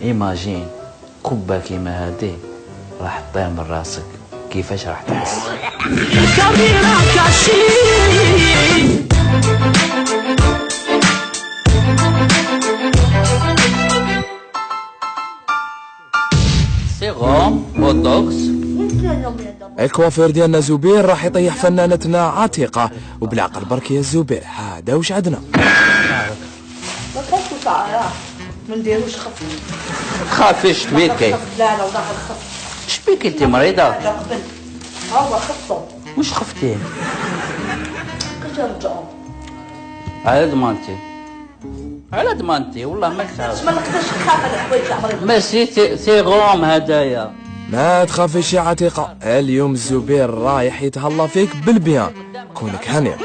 ايماجين كبه كيما هادي راح تطير من راسك، كيفاش راح تحس؟ سيغوم بوتوكس. الكوافير ديالنا زبير راح يطيح فنانتنا عتيقة، وبالعقل برك يا زبير هذا وش عندنا؟ ما تخافوا شعرها ما نديروش خف. تخافيش تبيكي؟ لا لا والله خف. شبيك انت مريضة؟ لا قبل هو خفوا. وش خفتي؟ كيفاش نرجعوا؟ على ضمانتي، على ضمانتي والله ما تخاف. ما نقدرش نخاف على الحوايج عمري. ماشي سيغوم هدايا. ما تخافيش يا عتيقة، اليوم الزبير رايح يتهلا فيك بالبيان، كونك هانية.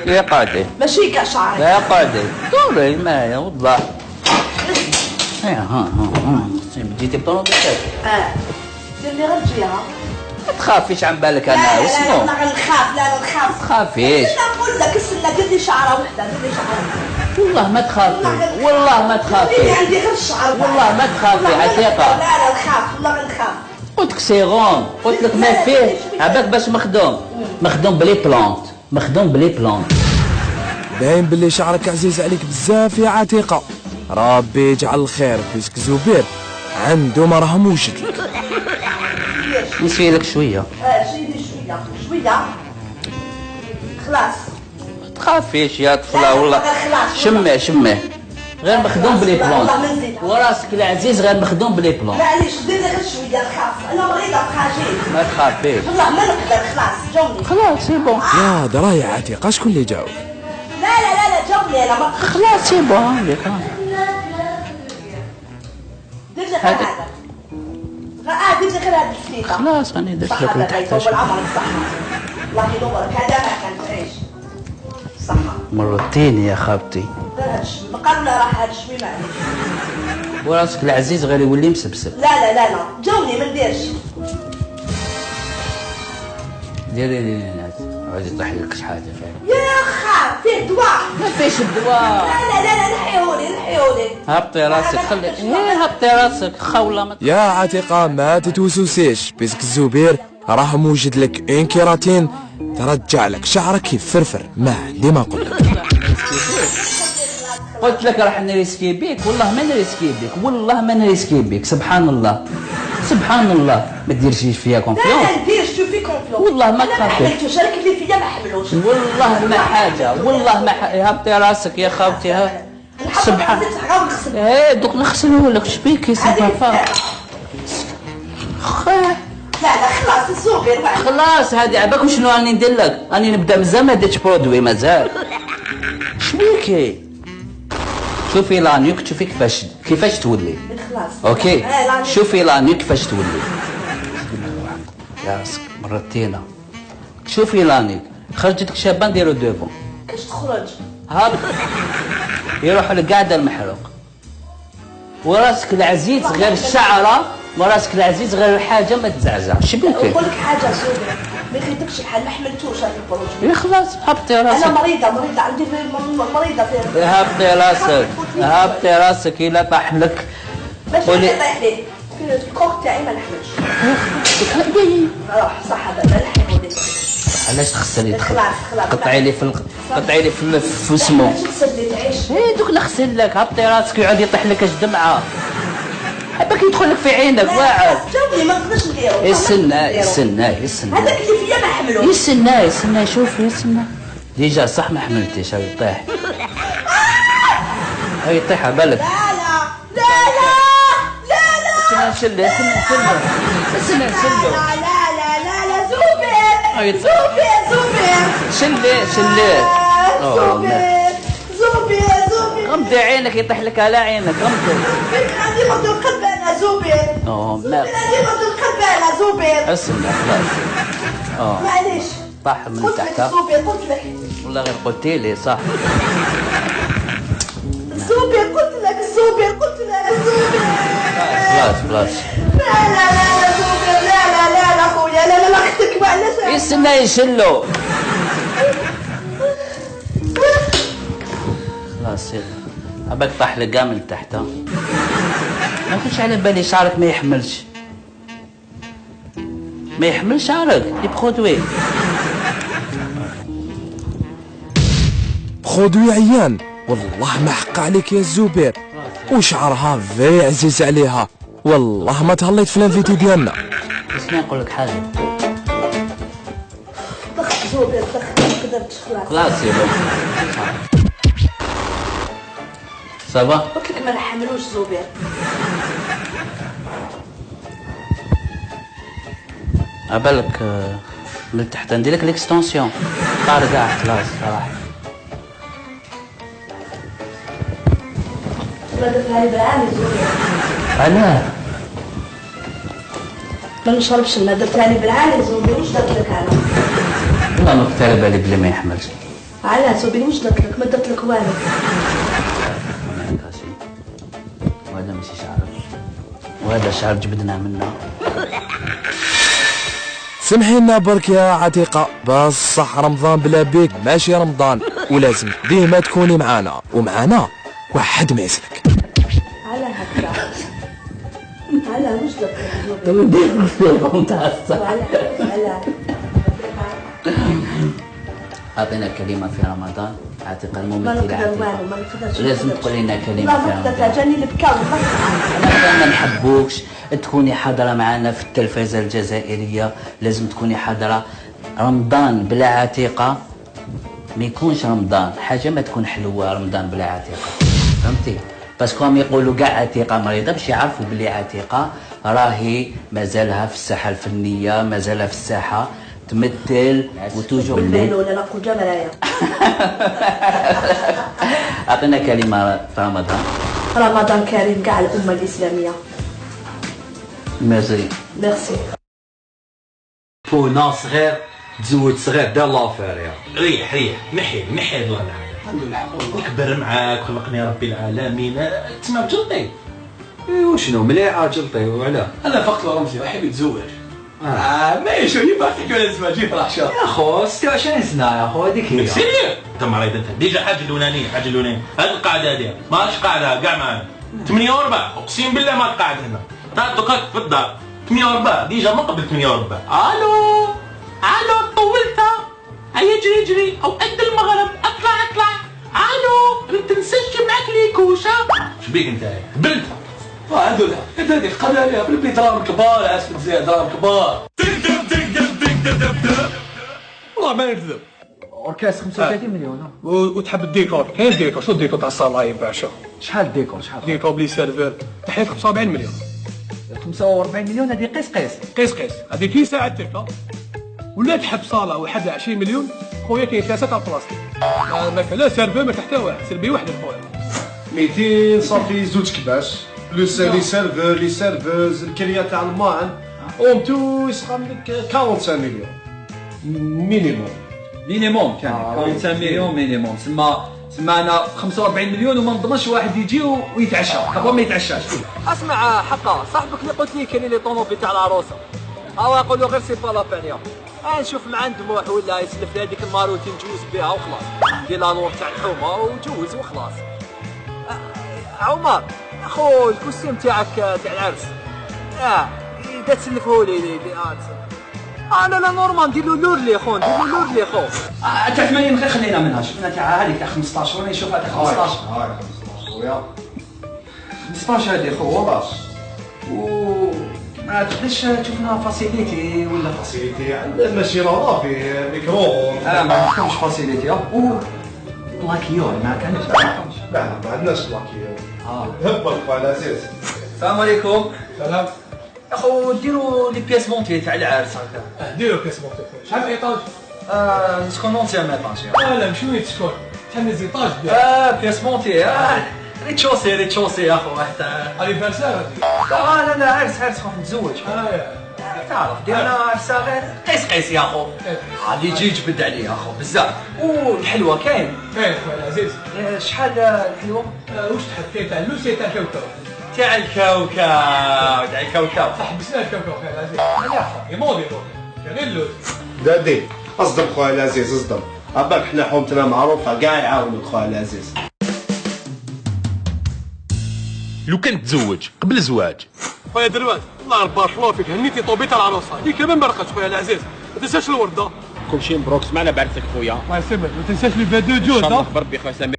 يا قاعدة ماشي كاع شعري. يا قاعدة طولي معايا والله. ها بديتي بطونوبيلات. دير لي غير الجهه. ما تخافيش عن بالك انا لا واسمو. لا لا نخاف، لا نخاف. تخافيش. لا نقول لك استنى دير لي شعره وحده، دير لي شعره. والله ما تخافي، والله ما تخافي، عندي غير الشعر. والله ما تخافي عتيقة. لا نخاف، والله ما نخاف. قلت لك سيغون، قلت لك ما فيه عباك باش مخدوم بلي بلانت، مخدوم بلي بلانت. باين باللي شعرك عزيز عليك بزاف يا عتيقة، ربي يجعل الخير بيسك زبير عنده ما راه موجد لك. نسي لك شوية. شيلي شوية خلاص. ما تخافيش يا طفلة والله. شمه غير مخدوم بلي بلانت، وراسك العزيز غير مخدوم بلي بلانت. معليش دير لي غير شوية نخاف، أنا مريضة فراجيل. ما تخافيش. والله ما نقدر خلاص جاوني. خلاص سي بون. يا درا يا عتيقة شكون اللي جاوب؟ لا جاوني أنا ما. خلاص سي بون. دير لي غير هذا. دير لي غير هذا السليطة. خلاص راني درت لك اللي تحتاج. طول عمرك صحة. الله ينورك هذا ما كان تعيش. صحة. مرتين يا خابتي. بقى ولا راح هذا الشوي معليش. وراسك العزيز غير يولي مسبسب. لا جاوني ما نديرش. ديري لي ناس عايز يطيح لك شي حاجه فيها. يا خا فيه دواء. ما فيش الدواء. لا نحيهولي. هبطي راسك خلي هبطي راسك خولة ما. يا عتيقة ما تتوسوسيش، بيسك الزبير راه موجد لك ان كيراتين ترجع لك شعرك يفرفر، ما عندي ما نقول لك. قلت لك راح نريسكي بيك، والله ما نريسكي بيك، والله ما نريسكي بيك. سبحان الله سبحان الله. ما ديرش فيا كونفيونس. لا نديرش فيه كونفيونس. والله ما تخافي. ما حملتوش راك اللي فيا ما حملوش. والله ما حاجه، والله ما هبطي راسك يا خاوتي. ها سبحان الله. دوك نغسله لك شبيك يا سبافا. لا خلاص الزبير خلاص هادي عباك شنو راني ندير لك؟ راني نبدا مازال ما درتش برودوي مازال. شبيكي؟ شوفي لانيك شوفي كيفاش تولي. خلاص اوكي شوفي لانيك كيفاش تولي. راسك مرتينا. شوفي لانيك خرجتك شابه نديرو دوفون. كاش تخرج؟ هابط يروح للقعده المحروق. وراسك العزيز غير الشعره، وراسك العزيز غير الحاجه ما تزعزع. شبيكي؟ نقول لك حاجه زوبر ما يخيطكش الحال ما حملتوش هذا البروج. يا خلاص هبطي راسك. انا مريضه عندي مريضه فيها. هبطي راسك هبطي راسك الا طاح لك. باش يطيح لي في الكوك تاعي ما نحملش. روح صح هذا نحمل. علاش تخسري؟ خلاص قطعي لي في اسمو. دوك نغسل لك. هبطي راسك يعود يطيح لك اش دمعه. حبك يدخل لك في عينك واعر. جاوني ما نقدرش نديرو. استنى هذاك اللي فيا ما حملوش. استنى شوف ديجا صح ما حملتيش. هاي يطيح هاي يطيح عبالك. لا نشله زبير شله زوبير غمضي عينك يطيح لك على عينك. غمضي. عندي غض القلب انا زوبير. ما عندي غض القلب انا زوبير. اسمع خلاص. معليش طاح من تحت. قلت لك والله غير قلتي لي صح. زوبير قلت لك زوبير. خلاص لا زوبير لا خويا لا اختك معلش. يستنى يشلو. خلاص عباك طاح لقى من تحت. ما كنتش على بالي شعرك ما يحملش. ما يحملش شعرك لي برودوي. برودوي عيان، والله ما حق عليك يا الزبير. وشعرها فيري عزيز عليها، والله ما تهليت في الانفيتي ديالنا. اسمع نقول لك حاجه. ضخ زوبير ضخ، ما قدرتش خلاص. خلاص يا بابا. صافا. قلت لك ما نحملوش زوبير. عبالك من تحت ندير لك ليكستونسيون طار كاع خلاص صراحه. ما درتها لي بالعاني زوبير. علاه؟ ما نشربش الماء، درتها لي بالعاني زوبير. واش درت لك انا؟ والله ما كنت على بالي بلي ما يحملش. علاه زوبير واش درت لك؟ ما درت لك والو. وهذا ماشي شعرك، وهذا شعر جبدنا منه. سمحي لنا برك يا عتيقة، بصح رمضان بلا بيك ماشي رمضان، ولازم ديما تكوني معانا، ومعانا واحد ما يسلك. علاه هكا؟ علاه واش درت لك زوبير؟ علاه أعطينا كلمة في رمضان. عتيقة ما الممثلة نقدر عتيقة، والو، ما نقدرش. لازم تقولي لنا كلمة لا في ما رمضان. نقدر، جاني البكاء. أنا ما نحبوكش تكوني حاضرة معنا في التلفزة الجزائرية، لازم تكوني حاضرة. رمضان بلا عتيقة ما يكونش رمضان، حاجة ما تكون حلوة. رمضان بلا عتيقة، فهمتي؟ باسكو هم يقولوا كاع عتيقة مريضة باش يعرفوا بلي عتيقة راهي مازالها في الساحة الفنية، مازالها في الساحة تمثل وتوجو بالليل ولا نقول جمرايا. أعطينا كلمة في رمضان. رمضان كريم كاع الأمة الإسلامية. ميرسي. ميرسي. فونا صغير تزوج صغير دار لافير يا ريح محي الله نعم نكبر معاك خلقني ربي العالمين. تسمع بجلطي وشنو مليحه جلطي وعلاه انا فقط رمزي يحب يتزوج. ماشي يبغى تحكي على الزواج فرح شهر يا خو 26 سنه يا خو هذيك هي سيريا انت مريض انت. ديجا حاجه الاولانيه هذه القاعده هذه ماش قاعده كاع معانا 8 و4 اقسم بالله ما تقعد هنا. دوكا في الدار 8 و4 ديجا من قبل 8 و4. الو طولتها هيا جري او قد المغرب اطلع الو انت نسجل معك ليكوشا. شبيك انت بلت هذول هذه قال عليها بالبلي دراهم كبار. اسف زياد دراهم كبار. والله ما نكذب. اوركاس 35 مليون. وتحب الديكور؟ كاين الديكور. شو الديكور تاع الصاله يا باشا؟ شحال ديكور شحال؟ ديكور بلي سيرفر تحيك 75 مليون. 45 مليون هذه قيس. هذه كي ساعدتك ولا تحب صاله وحدها 20 مليون خويا كاين 3 تاع بلاصتي. ما كان لا سيرفر ما تحت واحد سيرفي واحد خويا. 200 صافي زوج كباش بلوس لي سيرفور لي سيرفوز الكريه تاع المان اون تو يسقى لك 45 مليون مينيموم كان 45 مليون مينيموم. سما انا 45 مليون وما نضمنش واحد يجي ويتعشى هو ما يتعشاش. اسمع حقا صاحبك اللي قلت لي كاين لي طوموبيل تاع العروسه هو يقولوا غير سي با لا بان. نشوف مع طموح ولا يسلف لي هذيك الماروتي نجوز بها وخلاص. دير لا نور تاع الحومه وجوز وخلاص. عمر اخو الكوستيم تاعك تاع العرس اذا تسلفهولي لا نورمال ندير له لورلي خو تاع 80 غير خلينا منها. شفنا تاع هذيك تاع 15 راني نشوفها تاع 15. هاي 15 خويا 15 هذه خو 15 و ما تقدرش تشوفنا فاسيليتي ولا فاسيليتي عندنا الماشينه رافي ميكرو. ما عندكمش فاسيليتي لاكيور ما كانش. لا ما عندناش لاكي. هبط خويا العزيز. السلام عليكم. سلام. اخو ديروا لي بياس مونتي تاع العرس هكا. ديروا كاس مونتي. شحال ايطاج؟ نسكن اونسيام ايطاج. لا ماشي وين تسكن. شحال من زيطاج دير؟ بياس مونتي ريتشوسي يا اخو حتى انيفرسير هذه. لا عرس خوف نتزوج. تعرف ديالنا عرسه غير قيس يا اخو. غادي يجي يجبد عليه اخو بزاف. والحلوه كاين خويا العزيز. شحال الحلوه؟ واش تحب كاين تاع اللوسي تاع الكوكب؟ تاع الكوكب حبسنا الكوكب خويا العزيز. يموضي غير اللوز. دادي اصدم خويا العزيز اصدم. عباك حنا حومتنا معروفه كاع يعاونوك خويا العزيز. لو كان تزوج قبل الزواج. خويا دروات الله بارك الله فيك، هنيتي طوبيت العروسه ديك كمان ما رقدش خويا العزيز. ما تنساش الورده كلشي مبروك، سمعنا بعرسك خويا. الله يسلمك، ما تنساش لي فادو جوز. بربي خويا سامي